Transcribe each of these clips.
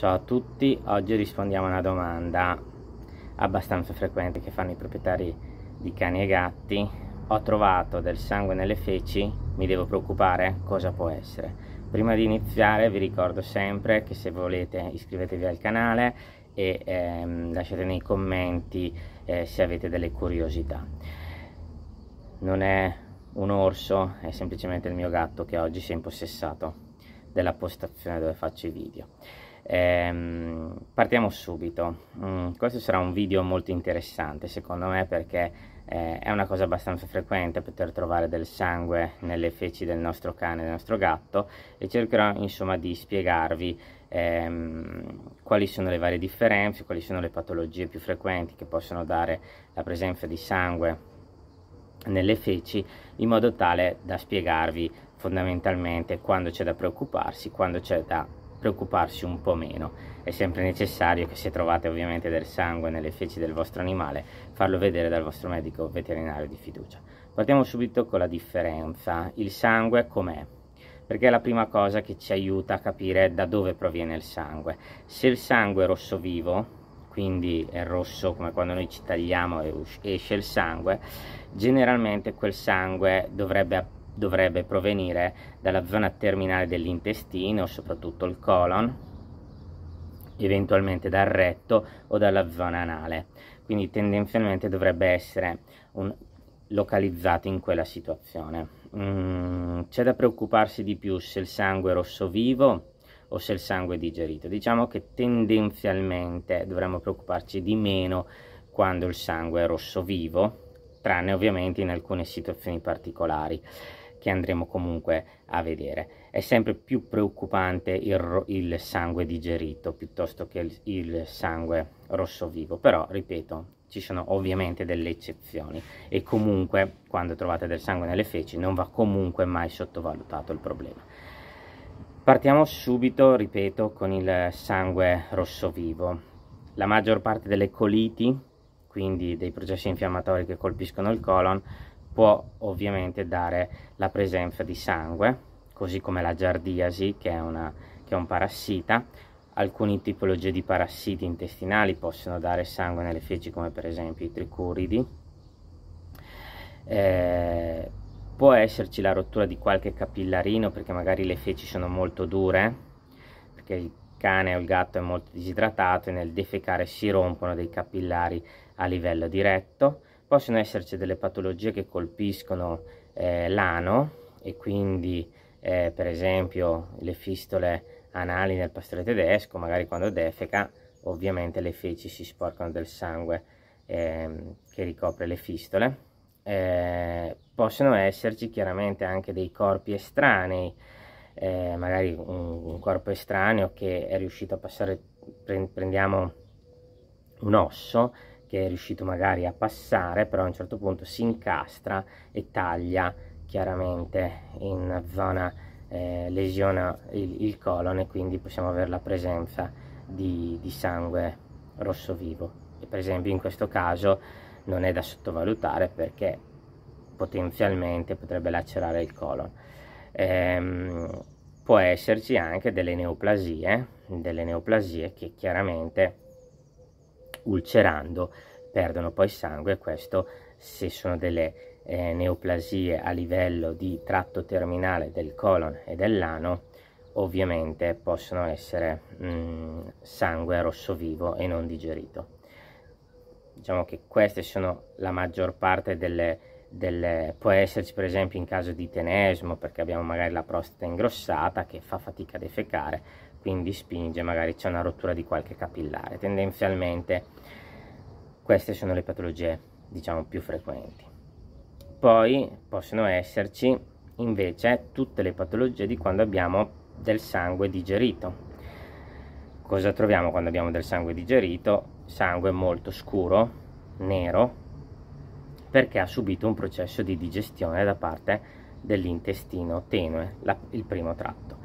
Ciao a tutti, oggi rispondiamo a una domanda abbastanza frequente che fanno i proprietari di cani e gatti. Ho trovato del sangue nelle feci, mi devo preoccupare? Cosa può essere? Prima di iniziare vi ricordo sempre che se volete iscrivetevi al canale e lasciate nei commenti se avete delle curiosità. Non è un orso, è semplicemente il mio gatto che oggi si è impossessato della postazione dove faccio i video. Partiamo subito. Questo sarà un video molto interessante secondo me, perché è una cosa abbastanza frequente poter trovare del sangue nelle feci del nostro cane e del nostro gatto, e cercherò insomma di spiegarvi quali sono le varie differenze, quali sono le patologie più frequenti che possono dare la presenza di sangue nelle feci, in modo tale da spiegarvi fondamentalmente quando c'è da preoccuparsi, quando c'è da preoccuparsi un po' meno. È sempre necessario che, se trovate ovviamente del sangue nelle feci del vostro animale, farlo vedere dal vostro medico veterinario di fiducia. Partiamo subito con la differenza. Il sangue com'è? Perché è la prima cosa che ci aiuta a capire da dove proviene il sangue. Se il sangue è rosso vivo, quindi è rosso come quando noi ci tagliamo e esce il sangue, generalmente quel sangue dovrebbe provenire dalla zona terminale dell'intestino, soprattutto il colon, eventualmente dal retto o dalla zona anale, quindi tendenzialmente dovrebbe essere localizzato in quella situazione. C'è da preoccuparsi di più se il sangue è rosso vivo o se il sangue è digerito. Diciamo che tendenzialmente dovremmo preoccuparci di meno quando il sangue è rosso vivo, tranne ovviamente in alcune situazioni particolari che andremo comunque a vedere. È sempre più preoccupante il sangue digerito piuttosto che il sangue rosso vivo, però ripeto, ci sono ovviamente delle eccezioni, e comunque quando trovate del sangue nelle feci non va comunque mai sottovalutato il problema. Partiamo subito, ripeto, con il sangue rosso vivo. La maggior parte delle coliti, quindi dei processi infiammatori che colpiscono il colon, può ovviamente dare la presenza di sangue, così come la giardiasi, che è un parassita. Alcune tipologie di parassiti intestinali possono dare sangue nelle feci, come per esempio i tricuridi. Può esserci la rottura di qualche capillarino, perché magari le feci sono molto dure, perché il cane o il gatto è molto disidratato e nel defecare si rompono dei capillari a livello diretto. Possono esserci delle patologie che colpiscono l'ano, e quindi per esempio le fistole anali nel pastore tedesco. Magari quando defeca ovviamente le feci si sporcano del sangue che ricopre le fistole. Possono esserci chiaramente anche dei corpi estranei, magari un corpo estraneo che è riuscito a passare, prendiamo un osso che è riuscito magari a passare, però a un certo punto si incastra e taglia chiaramente in zona, lesiona il colon, e quindi possiamo avere la presenza di sangue rosso vivo. E per esempio in questo caso non è da sottovalutare, perché potenzialmente potrebbe lacerare il colon. Può esserci anche delle neoplasie che chiaramente ulcerando perdono poi sangue, e questo, se sono delle neoplasie a livello di tratto terminale del colon e dell'ano, ovviamente possono essere sangue rosso vivo e non digerito. Diciamo che queste sono la maggior parte può esserci per esempio in caso di tenesmo, perché abbiamo magari la prostata ingrossata che fa fatica a defecare, quindi spinge, magari c'è una rottura di qualche capillare. Tendenzialmente queste sono le patologie, diciamo, più frequenti. Poi possono esserci invece tutte le patologie di quando abbiamo del sangue digerito. Cosa troviamo quando abbiamo del sangue digerito? Sangue molto scuro, nero, perché ha subito un processo di digestione da parte dell'intestino tenue, il primo tratto,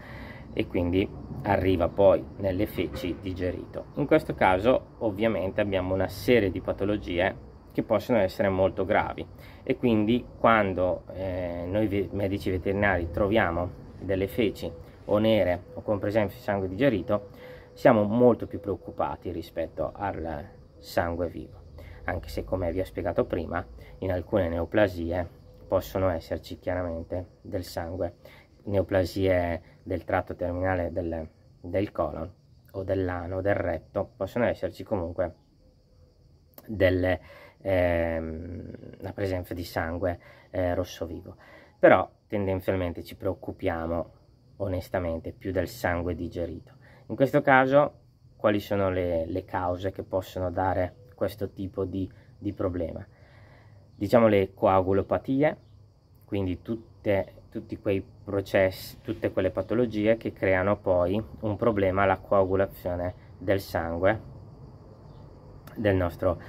e quindi arriva poi nelle feci digerito. In questo caso ovviamente abbiamo una serie di patologie che possono essere molto gravi, e quindi quando noi medici veterinari troviamo delle feci o nere o con presenza di sangue digerito, siamo molto più preoccupati rispetto al sangue vivo, anche se, come vi ho spiegato prima, in alcune neoplasie possono esserci chiaramente del sangue, neoplasie del tratto terminale del colon o dell'ano, del retto, possono esserci comunque la presenza di sangue rosso vivo, però tendenzialmente ci preoccupiamo onestamente più del sangue digerito. In questo caso, quali sono le cause che possono dare questo tipo di problema? Diciamo le coagulopatie, quindi tutti quei processi, tutte quelle patologie che creano poi un problema alla coagulazione del sangue del nostro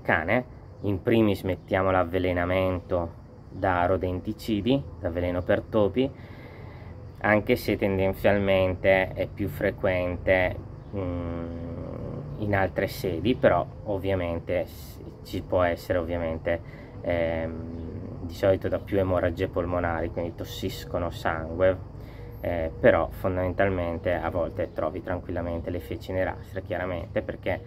cane. In primis mettiamo l'avvelenamento da rodenticidi, da veleno per topi, anche se tendenzialmente è più frequente in altre sedi, però ovviamente ci può essere di solito da più emorragie polmonari, quindi tossiscono sangue, però fondamentalmente a volte trovi tranquillamente le feci nerastre, chiaramente, perché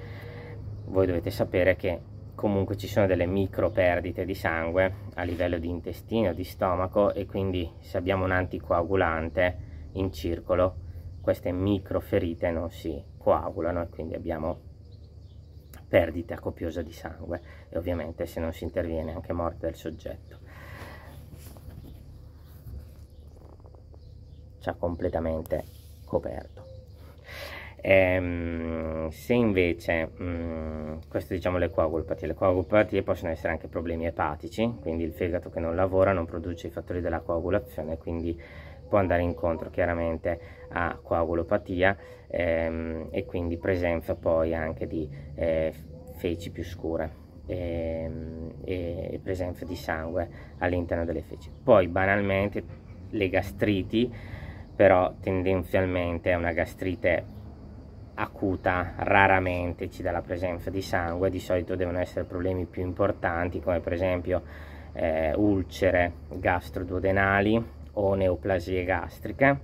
voi dovete sapere che comunque ci sono delle micro perdite di sangue a livello di intestino, di stomaco, e quindi se abbiamo un anticoagulante in circolo queste micro ferite non si coagulano e quindi abbiamo perdita copiosa di sangue, e ovviamente se non si interviene anche morte del soggetto. Ci ha completamente coperto. Se invece questo, diciamo, le coagulopatie possono essere anche problemi epatici, quindi il fegato che non lavora, non produce i fattori della coagulazione, quindi può andare incontro chiaramente a coagulopatia, e quindi presenza poi anche di feci più scure e presenza di sangue all'interno delle feci. Poi banalmente le gastriti, però tendenzialmente è una gastrite acuta, raramente ci dà la presenza di sangue, di solito devono essere problemi più importanti, come per esempio ulcere gastroduodenali o neoplasie gastriche,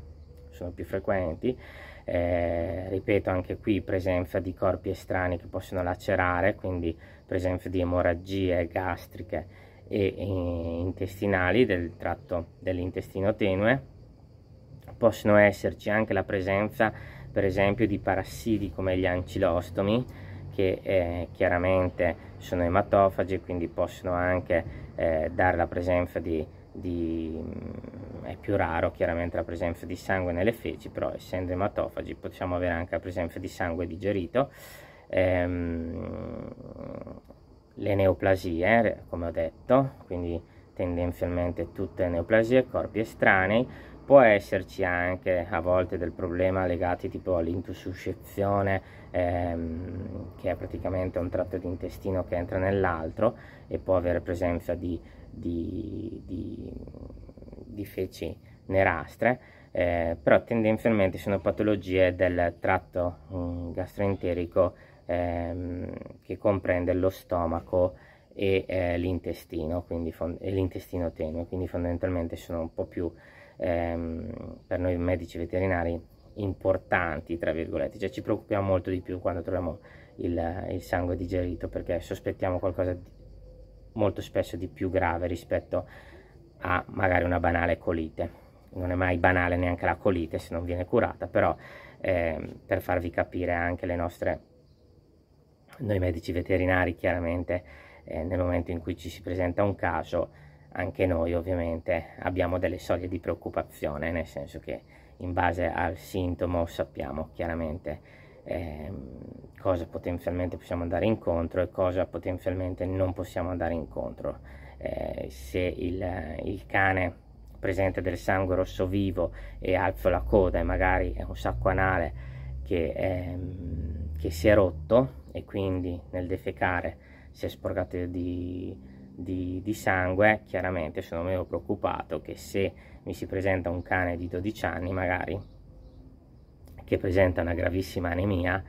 sono più frequenti. Ripeto, anche qui presenza di corpi estranei che possono lacerare, quindi presenza di emorragie gastriche e intestinali del tratto dell'intestino tenue. Possono esserci anche la presenza, per esempio, di parassiti come gli ancilostomi, che chiaramente sono ematofagi, quindi possono anche dare la presenza è più raro chiaramente la presenza di sangue nelle feci, però essendo ematofagi possiamo avere anche la presenza di sangue digerito. Le neoplasie, come ho detto, quindi tendenzialmente tutte neoplasie, corpi estranei. Può esserci anche a volte del problema legati tipo all'intussuscezione, che è praticamente un tratto di intestino che entra nell'altro e può avere presenza di feci nerastre, però tendenzialmente sono patologie del tratto gastroenterico, che comprende lo stomaco e l'intestino, quindi l'intestino tenue, quindi fondamentalmente sono un po' più per noi medici veterinari importanti, tra virgolette, cioè ci preoccupiamo molto di più quando troviamo il sangue digerito, perché sospettiamo qualcosa molto spesso di più grave rispetto a magari una banale colite. Non è mai banale neanche la colite se non viene curata, però per farvi capire anche noi medici veterinari, chiaramente nel momento in cui ci si presenta un caso, anche noi ovviamente abbiamo delle soglie di preoccupazione, nel senso che in base al sintomo sappiamo chiaramente cosa potenzialmente possiamo andare incontro e cosa potenzialmente non possiamo andare incontro. Se il cane presenta del sangue rosso vivo e alza la coda e magari è un sacco anale che si è rotto e quindi nel defecare si è sporcato di sangue, chiaramente sono meno preoccupato che se mi si presenta un cane di 12 anni magari che presenta una gravissima anemia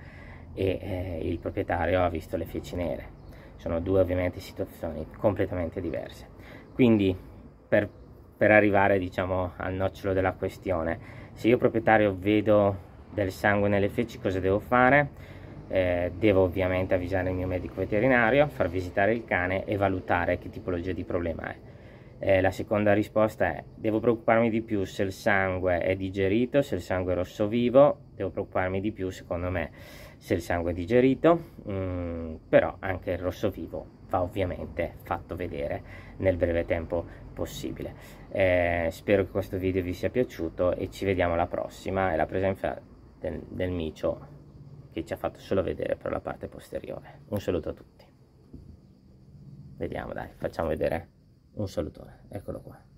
e il proprietario ha visto le feci nere. Sono due ovviamente situazioni completamente diverse. Quindi per arrivare, diciamo, al nocciolo della questione, se io proprietario vedo del sangue nelle feci, cosa devo fare? Devo ovviamente avvisare il mio medico veterinario, far visitare il cane e valutare che tipologia di problema è. La seconda risposta è: devo preoccuparmi di più se il sangue è digerito, se il sangue è rosso vivo. Devo preoccuparmi di più, secondo me, se il sangue è digerito, però anche il rosso vivo va ovviamente fatto vedere nel breve tempo possibile. Spero che questo video vi sia piaciuto e ci vediamo alla prossima. È la presenza del micio che ci ha fatto solo vedere per la parte posteriore. Un saluto a tutti. Vediamo, dai, facciamo vedere un salutone, eccolo qua.